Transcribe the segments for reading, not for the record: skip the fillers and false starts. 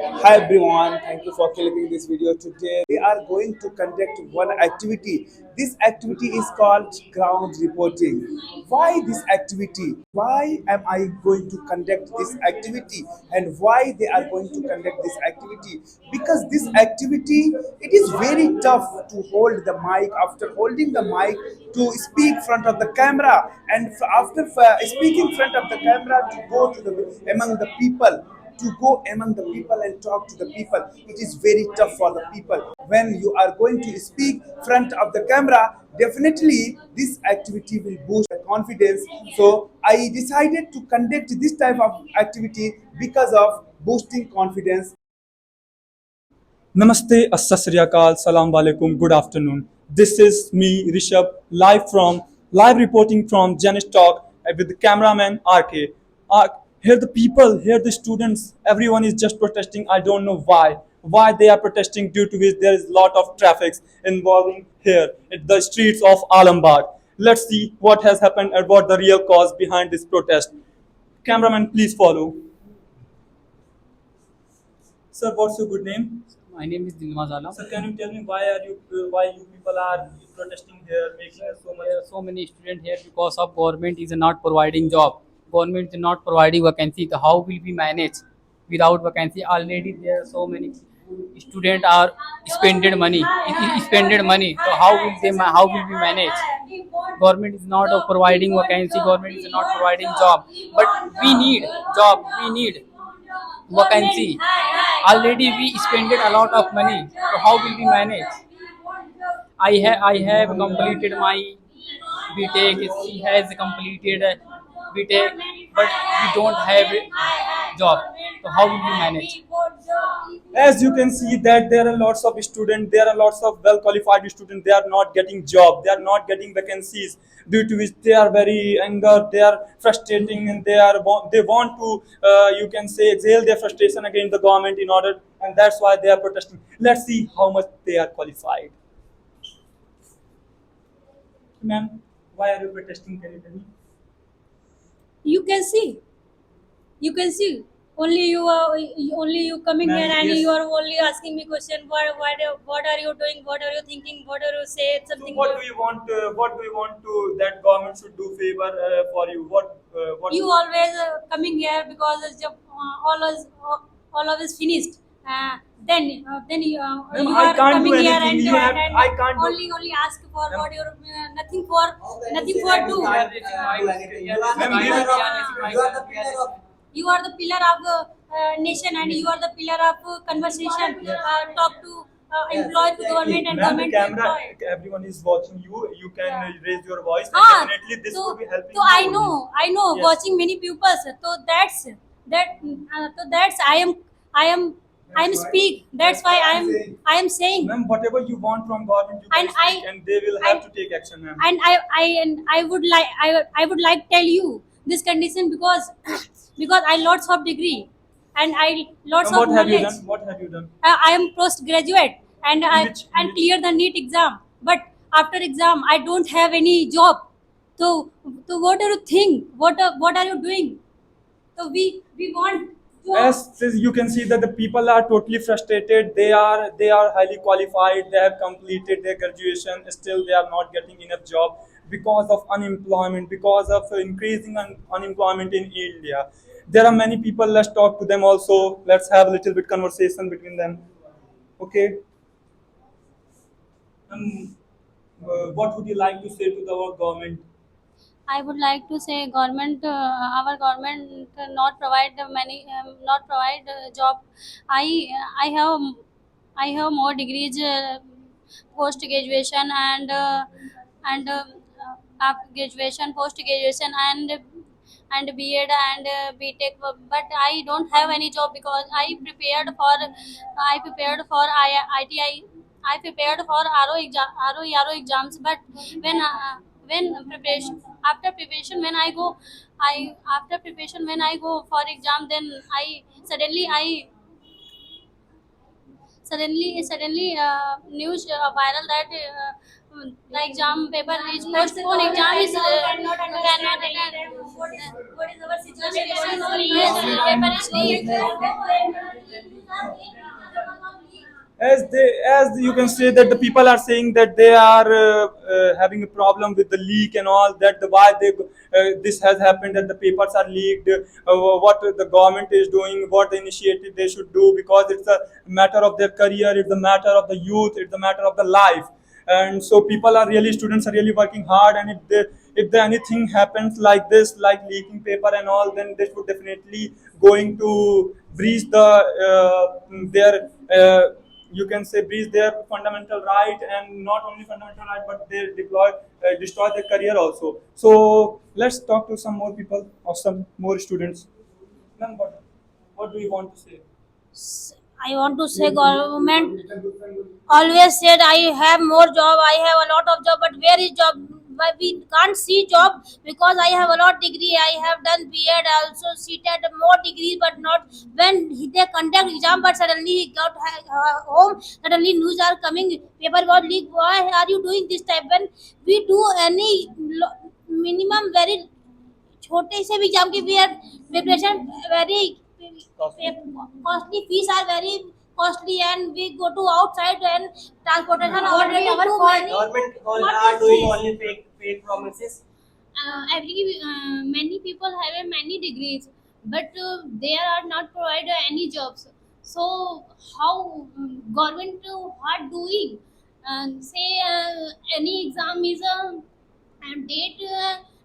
Hi everyone, thank you for clicking this video. Today we are going to conduct one activity. This activity is called ground reporting. Why this activity? Why am I going to conduct this activity and why they are going to conduct this activity? Because this activity, it is very tough to hold the mic. After holding the mic to speak front of the camera, and after speaking front of the camera to go to the among the people, to go among the people and talk to the people. It is very tough for the people. When you are going to speak front of the camera, definitely this activity will boost the confidence. So I decided to conduct this type of activity because of boosting confidence. Namaste, Assasriyakal, Salam Alaikum, good afternoon. This is me, Rishabh, live reporting from Janice Talk with the cameraman RK. Here the people, here the students, everyone is just protesting. I don't know why. Why they are protesting, due to which there is a lot of traffic involving here in the streets of Alambagh. Let's see what has happened and what the real cause behind this protest. Cameraman, please follow. Sir, what's your good name? My name is Dilmaz Alam. Sir, can you tell me why you people are protesting here, making so much? There are so many students here because of government is not providing job. Government is not providing vacancy. So how will we manage without vacancy? Already there are so many students are spending money. Spending money. So how will we manage? Government is not providing vacancy. Government is not providing job. But we need job. We need vacancy. Already we spent a lot of money. So how will we manage? I have completed my BTech. She has completed BTech, but we don't have a job. So how will we manage? As you can see that there are lots of students, there are lots of well qualified students, they are not getting job, they are not getting vacancies, due to which they are very anger, they are frustrating, and they want to you can say exhale their frustration against the government in order, and that's why they are protesting. Let's see how much they are qualified. Ma'am, why are you protesting? Can you tell me? You can see, you can see. Only you coming Ma'am, here and yes. you are only asking me question. What are you doing? What are you thinking? What are you say? So Something. what do you want? What do you want to that government should do favor for you? What? You always coming here because all of is finished. Then Ma'am, you I are can't do coming here anything. and, You have. and I can't do. only ask for what you're nothing for do. Ma'am, You are the pillar of the nation and you are the pillar of conversation. Talk to employee to government and ma'am, the government to camera. employee. Everyone is watching you. You can raise your voice, and Ah, definitely this so, will be helping so you. I know, Yes. watching many pupils. So that's I am speak. That's why I am saying. Ma'am, whatever you want from government, you can And speak, and they will have and- to take action, ma'am. And I would like I would like tell you this condition because because I lots of degree and I lots Ma'am, of what have you knowledge. done? What have you done? I am postgraduate and In which- clear the NEET exam. But after exam, I don't have any job. So, what do you think? What are you doing? So we want job. As you can see that the people are totally frustrated. They are highly qualified. They have completed their graduation. Still, they are not getting enough job because of unemployment. Because of increasing unemployment in India. There are many people. Let's talk to them also. Let's have a little bit conversation between them. Okay. What would you like to say to our government? I would like to say government, our government not provide many, not provide job. I I have I have more degrees, post graduation and after graduation, post graduation and BEd and BTech. But I don't have any job because I prepared for ITI. I prepared for RO exams, but when preparation after preparation when I go I after preparation when I go for exam, then I suddenly news viral that the exam paper is postponed, exam is cannot attend. What is our situation? Paper is leaked. As you can say that the people are saying that they are having a problem with the leak and all that, the why they this has happened, that the papers are leaked, what the government is doing, what the initiative they should do, because it's a matter of their career, it's a matter of the youth, it's a matter of the life. And so people are really, students are really working hard, and if there anything happens like this, like leaking paper and all, then this would definitely going to breach the their you can say breach their fundamental right, and not only fundamental right, but they destroy their career also. So let's talk to some more people or some more students. Ma'am, what do you want to say? I want to say government always said I have more job, I have a lot of job, but where is job? Why we can't see job? Because I have a lot degree, I have done B.Ed, also seated more degrees, but not when they conduct exam. But suddenly he got home. Suddenly news are coming, paper got leaked. Why are you doing this type? When we do any minimum very छोटे से भी exam की we are preparation very costly, fees are very costly, and we go to outside and transportation already too many. Government all What are is doing this? only fake promises. Many people have many degrees, but they are not provided any jobs. So how government are doing? Say any exam is a date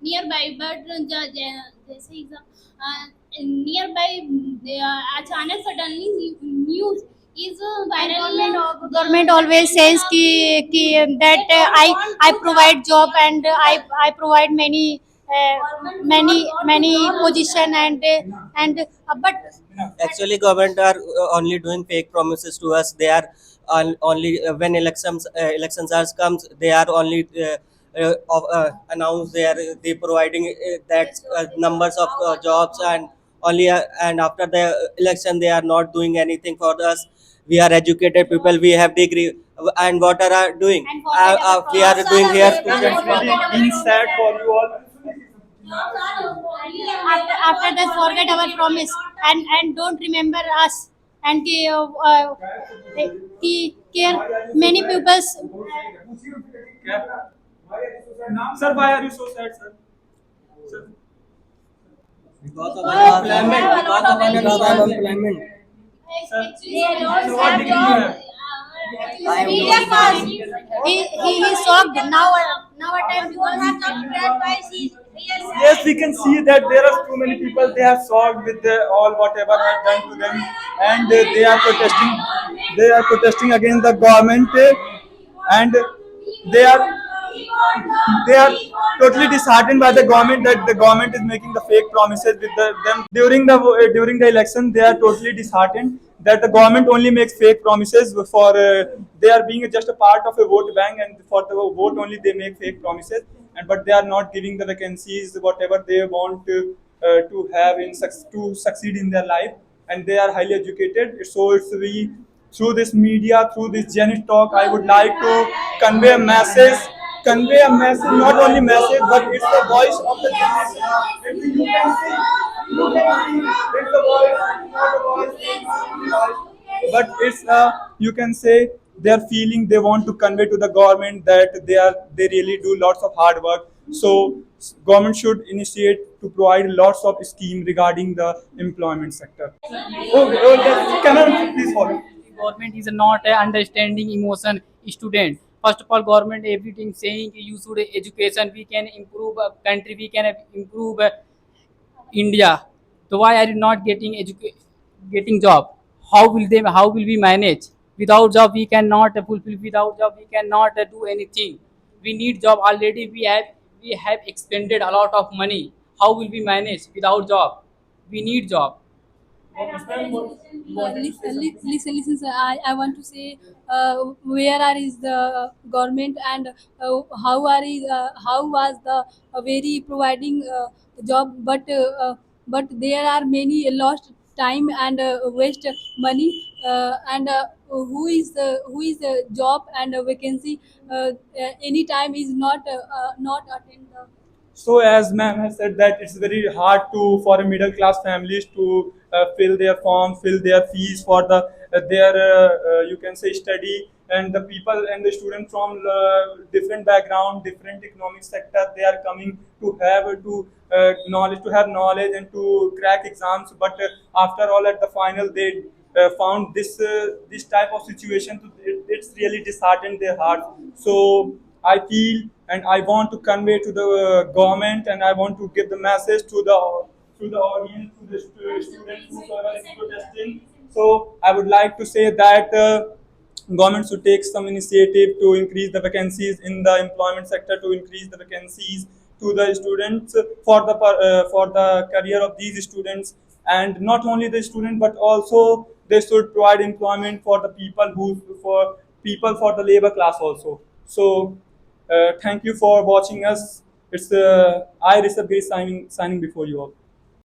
nearby, but जैसे exam nearby, अचानक suddenly news is viral. Government always says that I provide job, and I provide many position, but Actually, government are only doing fake promises to us. They are only when elections are comes, they are only announce they providing that numbers of jobs, and only and after the election they are not doing anything for us. We are educated people, we have degree, and what are doing? And forget our We are class. doing here Ma'am, it's really been sad for you all. after that forget our promise, and don't remember us, and care many pupils. Sir, why are you so sad, sir? Sir, because of unemployment. Because of unemployment. so what degree you have? Media pass. He is shocked now. Now at time Yes, we can see that there are too many people. They are shocked with all whatever has done to them, and they are protesting. They are protesting against the government, and they are they are totally disheartened by the government, that the government is making the fake promises with them during the election. They are totally disheartened that the government only makes fake promises for they are being just a part of a vote bank, and for the vote only they make fake promises, and but they are not giving the vacancies whatever they want to have to succeed in their life, and they are highly educated. So it's we, through this media, through this Janet talk, I would like to convey a message, not only message, but it's the voice of the generation. You can see, it's the voice, not a voice, but it's you can say their feeling they want to convey to the government, that they really do lots of hard work. So government should initiate to provide lots of scheme regarding the employment sector. Okay, can I please follow? Government is not a understanding emotion student. First of all, government everything saying you should education, we can improve a country, we can improve India. So why are you not getting job? How will we manage? Without job we cannot fulfill, without job we cannot do anything. We need job already, we have expended a lot of money. How will we manage without job? We need job. Listen, sir. I want to say where are is the government, and how was the very providing job, but there are many lost time and waste money and who is the job and vacancy any time is not attend the. So as ma'am has said that it's very hard to for a middle class families to fill their form, fill their fees for the their you can say study, and the people and the students from different background, different economic sector, they are coming to have to knowledge, to have knowledge and to crack exams. But after all, at the final, they found this type of situation. It's really disheartened their heart. So I feel and I want to convey to the government, and I want to give the message to the audience, to the students who are protesting. So I would like to say that government should take some initiative to increase the vacancies in the employment sector, to increase the vacancies to the students for the career of these students, and not only the student but also they should provide employment for the people for the labor class also. So thank you for watching us. It's I Rishabh Giri signing before you all.